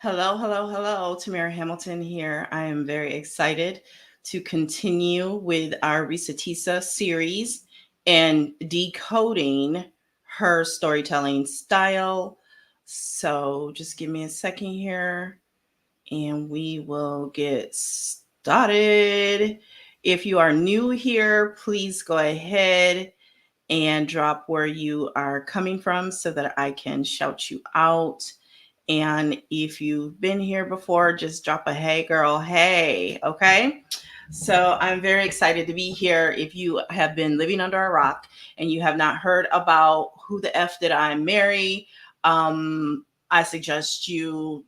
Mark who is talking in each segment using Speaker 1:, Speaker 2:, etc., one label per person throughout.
Speaker 1: Hello, hello, hello. Tamara Hamilton here. I am very excited to continue with our Risatisa series and decoding her storytelling style. So just give me a second here and we will get started. If you are new here, please go ahead and drop where you are coming from so that I can shout you out. And if you've been here before, just drop a hey, girl, hey, okay? So I'm very excited to be here. If you have been living under a rock and you have not heard about Who the F Did I Marry, I suggest you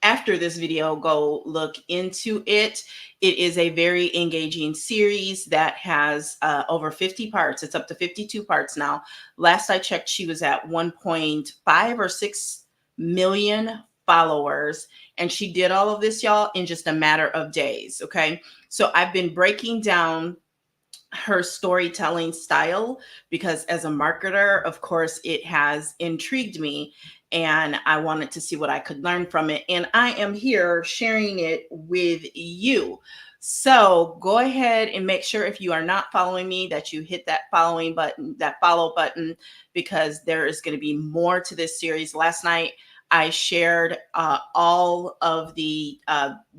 Speaker 1: after this video go look into it. It is a very engaging series that has over 50 parts. It's up to 52 parts now. Last I checked, she was at 1.5 or 6 million followers, and she did all of this, y'all, in just a matter of days. Okay, so I've been breaking down her storytelling style because as a marketer, of course, it has intrigued me and I wanted to see what I could learn from it. And I am here sharing it with you. So go ahead and make sure if you are not following me that you hit that following button, that follow button, because there is going to be more to this series. Last night, I shared all of the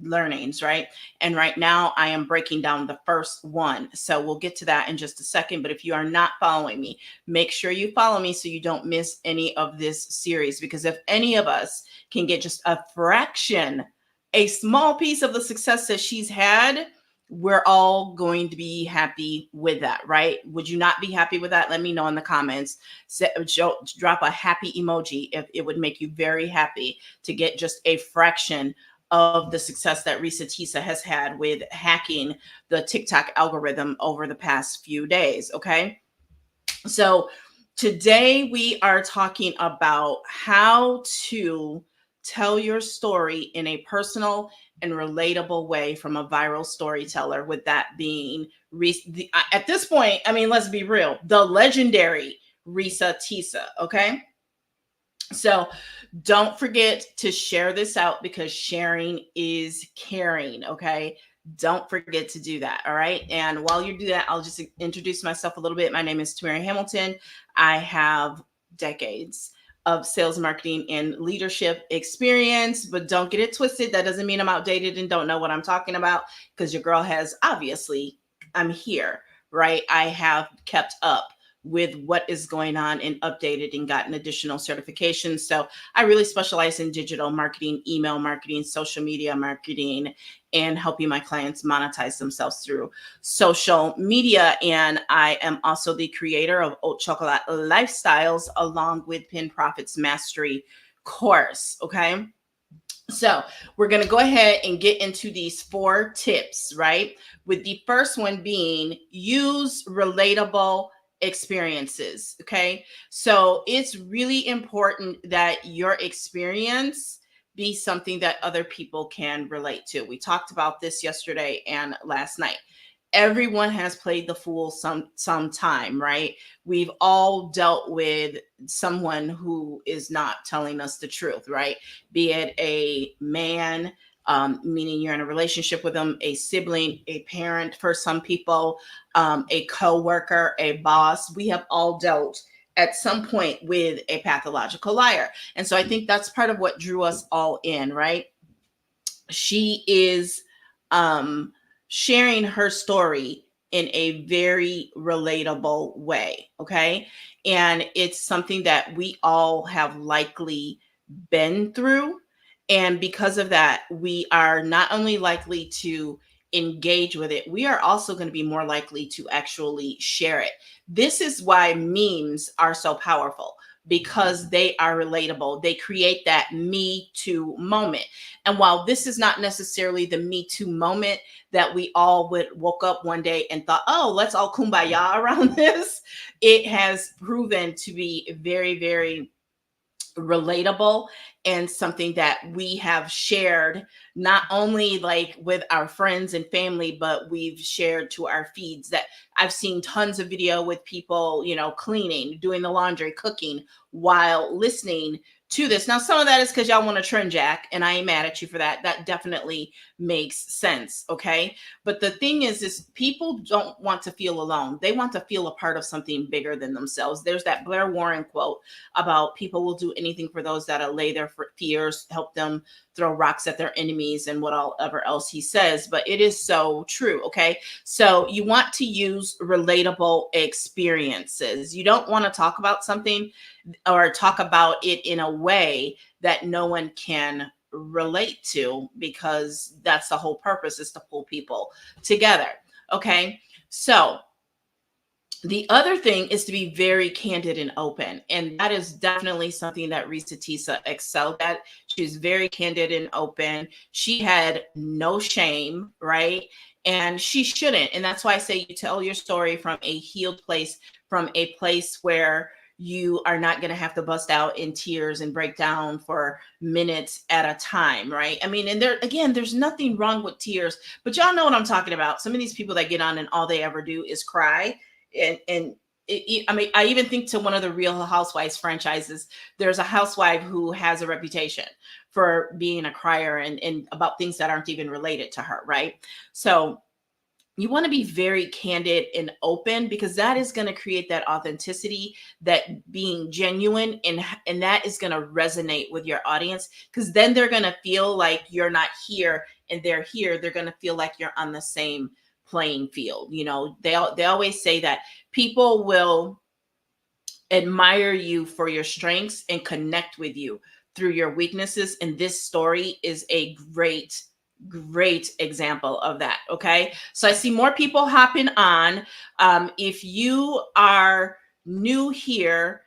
Speaker 1: learnings, right? And right now I am breaking down the first one. So we'll get to that in just a second. But if you are not following me, make sure you follow me so you don't miss any of this series. Because if any of us can get just a fraction, a small piece of the success that she's had, we're all going to be happy with that, right? Would you not be happy with that? Let me know in the comments. Drop a happy emoji if it would make you very happy to get just a fraction of the success that Risa Tisa has had with hacking the TikTok algorithm over the past few days. Okay. So today we are talking about how to tell your story in a personal and relatable way from a viral storyteller, with that being at this point, I mean, let's be real, the legendary Risa Tisa. Okay. So don't forget to share this out because sharing is caring. Okay. Don't forget to do that. All right. And while you do that, I'll just introduce myself a little bit. My name is Tamara Hamilton. I have decades of sales, marketing, and leadership experience, but don't get it twisted. That doesn't mean I'm outdated and don't know what I'm talking about, because your girl has obviously, I'm here, right? I have kept up with what is going on and updated and gotten additional certifications. So I really specialize in digital marketing, email marketing, social media marketing, and helping my clients monetize themselves through social media. And I am also the creator of Haute Chocolat Lifestyles along with Pin Profits Mastery course. Okay. So we're going to go ahead and get into these 4 tips, right? With the first one being use relatable experiences. Okay. So it's really important that your experience be something that other people can relate to. We talked about this yesterday and last night. Everyone has played the fool sometime, right? We've all dealt with someone who is not telling us the truth, right? Be it a man, meaning you're in a relationship with them, a sibling, a parent for some people, a coworker, a boss. We have all dealt at some point with a pathological liar. And so I think that's part of what drew us all in, right? She is sharing her story in a very relatable way. Okay. And it's something that we all have likely been through. And because of that, we are not only likely to engage with it, we are also going to be more likely to actually share it. This is why memes are so powerful, because they are relatable. They create that me too moment. And while this is not necessarily the me too moment that we all woke up one day and thought, oh, let's all kumbaya around this, it has proven to be very, very relatable and something that we have shared not only like with our friends and family, but we've shared to our feeds. That I've seen tons of video with people, cleaning, doing the laundry, cooking, while listening to this. Now, some of that is because y'all want to trend jack, and I ain't mad at you for that. That definitely makes sense. Okay. But the thing is people don't want to feel alone. They want to feel a part of something bigger than themselves. There's that Blair Warren quote about people will do anything for those that allay their fears, help them throw rocks at their enemies, and whatever else he says. But it is so true. Okay. So you want to use relatable experiences. You don't want to talk about something or talk about it in a way that no one can relate to, because that's the whole purpose, is to pull people together. Okay. So the other thing is to be very candid and open. And that is definitely something that Risa Tisa excelled at. She was very candid and open. She had no shame, right? And she shouldn't. And that's why I say you tell your story from a healed place, from a place where you are not going to have to bust out in tears and break down for minutes at a time, right? I mean, and there, again, there's nothing wrong with tears, but y'all know what I'm talking about. Some of these people that get on and all they ever do is cry. And I mean, I even think to one of the Real Housewives franchises, there's a housewife who has a reputation for being a crier and about things that aren't even related to her, right? So you want to be very candid and open, because that is going to create that authenticity, that being genuine, and that is going to resonate with your audience, because then they're going to feel like you're not here and they're here. They're going to feel like you're on the same playing field. You know, they always say that people will admire you for your strengths and connect with you through your weaknesses, and this story is a great example of that. Okay, so I see more people hopping on. If you are new here,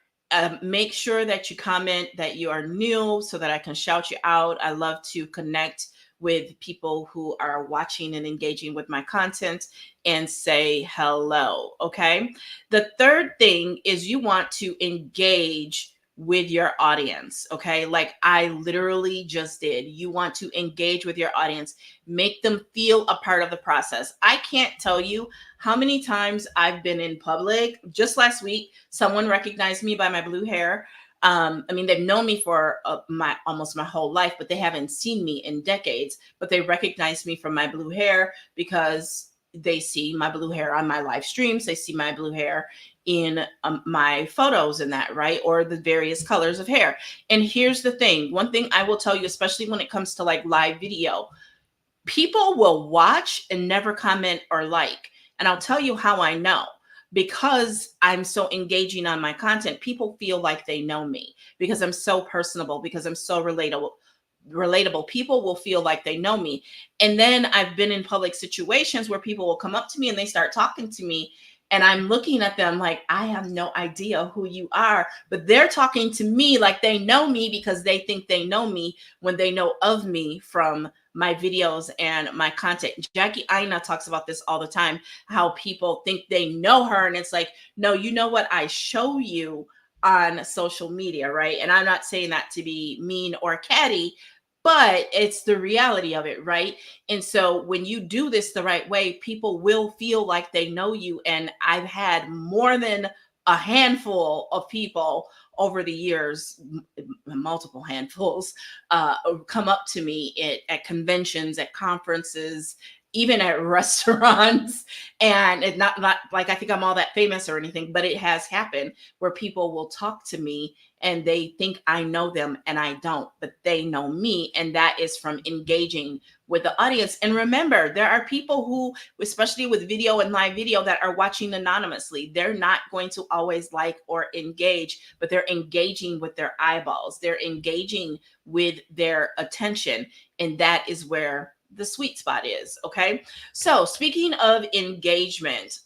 Speaker 1: make sure that you comment that you are new so that I can shout you out. I love to connect with people who are watching and engaging with my content and say hello. Okay, the third thing is you want to engage with your audience. Okay, like I literally just did. You want to engage with your audience, make them feel a part of the process. I can't tell you how many times I've been in public. Just last week, someone recognized me by my blue hair. I mean, they've known me for almost my whole life, but they haven't seen me in decades. But they recognized me from my blue hair because they see my blue hair on my live streams. They see my blue hair in my photos and that, right? Or the various colors of hair. And here's the thing. One thing I will tell you, especially when it comes to like live video, people will watch and never comment or like. And I'll tell you how I know. Because I'm so engaging on my content, people feel like they know me because I'm so personable, because I'm so relatable. People will feel like they know me. And then I've been in public situations where people will come up to me and they start talking to me, and I'm looking at them like, I have no idea who you are, but they're talking to me like they know me because they think they know me when they know of me from my videos and my content. Jackie Aina talks about this all the time, how people think they know her. And it's like, no, you know what I show you on social media, right? And I'm not saying that to be mean or catty, but it's the reality of it, right? And so when you do this the right way, people will feel like they know you. And I've had more than a handful of people over the years, multiple handfuls, come up to me at conventions, at conferences, even at restaurants. And it's not like I think I'm all that famous or anything, but it has happened where people will talk to me and they think I know them and I don't, but they know me. And that is from engaging with the audience. And remember, there are people who, especially with video and live video, that are watching anonymously. They're not going to always like or engage, but they're engaging with their eyeballs. They're engaging with their attention. And that is where the sweet spot is. Okay. So speaking of engagement,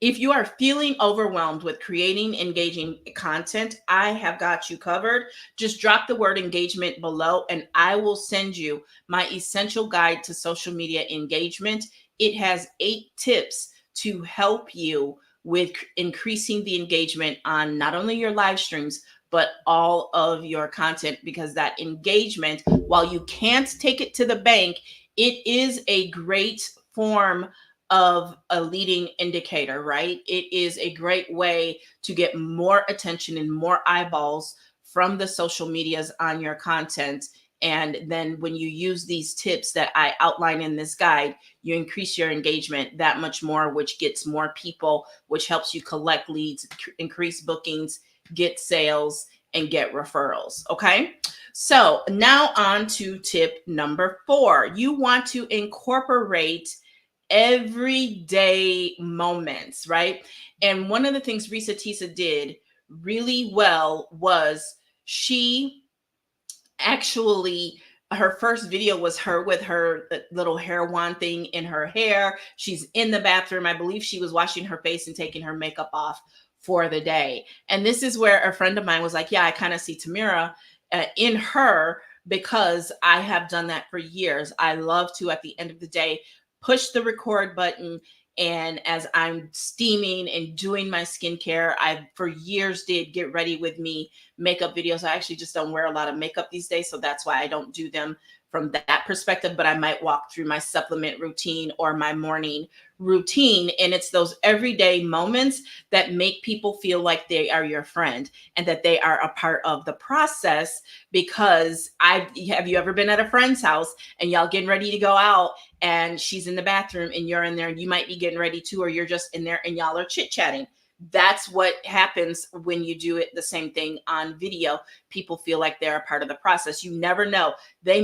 Speaker 1: if you are feeling overwhelmed with creating engaging content, I have got you covered. Just drop the word engagement below and I will send you my essential guide to social media engagement. It has 8 tips to help you with increasing the engagement on not only your live streams, but all of your content, because that engagement, while you can't take it to the bank, it is a great form of a leading indicator, right? It is a great way to get more attention and more eyeballs from the social medias on your content. And then when you use these tips that I outline in this guide, you increase your engagement that much more, which gets more people, which helps you collect leads, increase bookings, get sales, and get referrals. Okay. So now on to tip number 4. You want to incorporate everyday moments, right? And one of the things Risa Tisa did really well was she actually, her first video was her with her little hair wand thing in her hair. She's in the bathroom. I believe she was washing her face and taking her makeup off for the day. And this is where a friend of mine was like, yeah, I kind of see Tamira in her, because I have done that for years. I love to, at the end of the day, push the record button. And as I'm steaming and doing my skincare, I for years did Get Ready With Me makeup videos. I actually just don't wear a lot of makeup these days, so that's why I don't do them from that perspective, but I might walk through my supplement routine or my morning routine. And it's those everyday moments that make people feel like they are your friend and that they are a part of the process. Because have you ever been at a friend's house and y'all getting ready to go out and she's in the bathroom and you're in there and you might be getting ready to, or you're just in there and y'all are chit-chatting? That's what happens when you do it the same thing on video. People feel like they're a part of the process. You never know. They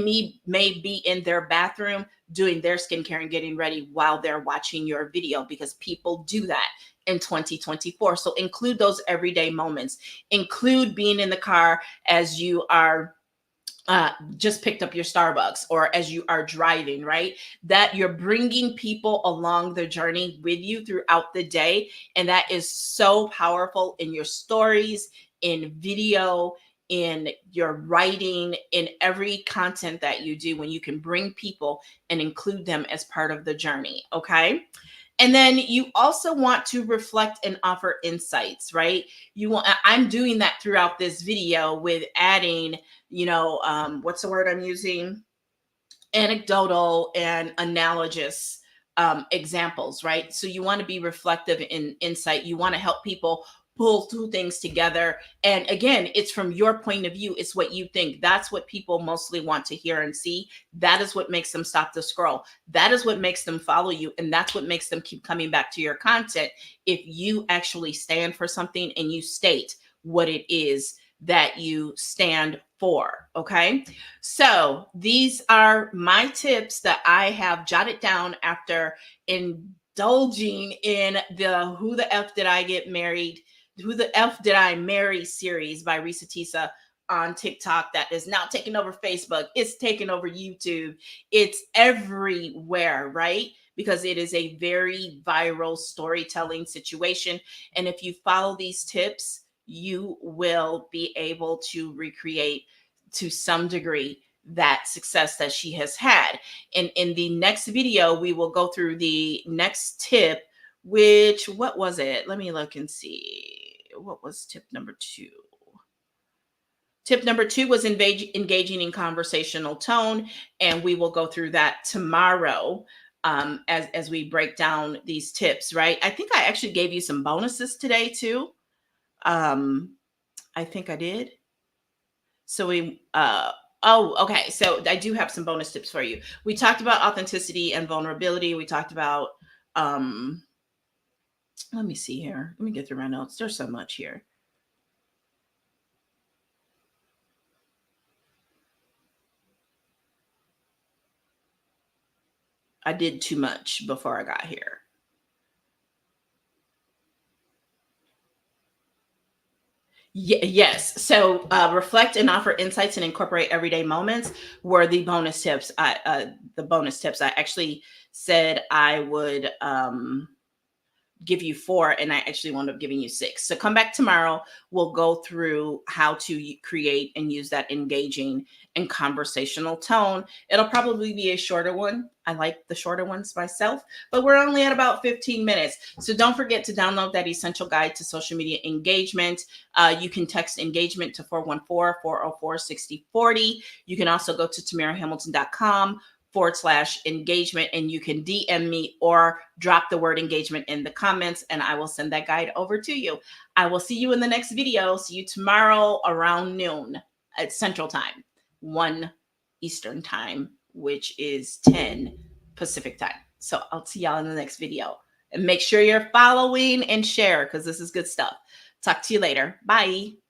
Speaker 1: may be in their bathroom doing their skincare and getting ready while they're watching your video, because people do that in 2024. So include those everyday moments. Include being in the car as you are just picked up your Starbucks, or as you are driving, right? That you're bringing people along the journey with you throughout the day. And that is so powerful in your stories, in video, in your writing, in every content that you do, when you can bring people and include them as part of the journey. Okay. And then you also want to reflect and offer insights, right? I'm doing that throughout this video with adding, what's the word I'm using? Anecdotal and analogous examples, right? So you want to be reflective in insight. You want to help people pull two things together. And again, it's from your point of view. It's what you think. That's what people mostly want to hear and see. That is what makes them stop the scroll. That is what makes them follow you. And that's what makes them keep coming back to your content. If you actually stand for something and you state what it is that you stand for. Okay. So these are my tips that I have jotted down after indulging in the Who the F Did I Get Married? Who the F Did I Marry series by Risa Tisa on TikTok, that is now taking over Facebook. It's taking over YouTube. It's everywhere, right? Because it is a very viral storytelling situation. And if you follow these tips, you will be able to recreate to some degree that success that she has had. And in the next video, we will go through the next tip, which, what was it? Let me look and see. What was tip number 2? Tip number 2 was engaging in conversational tone. And we will go through that tomorrow as we break down these tips, right? I think I actually gave you some bonuses today too. I think I did. So okay. So I do have some bonus tips for you. We talked about authenticity and vulnerability. We talked about, let me see here. Let me get through my notes. There's so much here. I did too much before I got here. Yes. So reflect and offer insights and incorporate everyday moments were the bonus tips. I actually said I would give you 4, and I actually wound up giving you 6. So come back tomorrow. We'll go through how to create and use that engaging and conversational tone. It'll probably be a shorter one. I like the shorter ones myself, but we're only at about 15 minutes. So don't forget to download that essential guide to social media engagement. You can text engagement to 414-404-6040. You can also go to tamirahamilton.com /engagement, and you can DM me or drop the word engagement in the comments and I will send that guide over to you. I will see you in the next video. See you tomorrow around noon at Central Time, 1 Eastern Time, which is 10 Pacific Time. So I'll see y'all in the next video. And make sure you're following and share because this is good stuff. Talk to you later. Bye.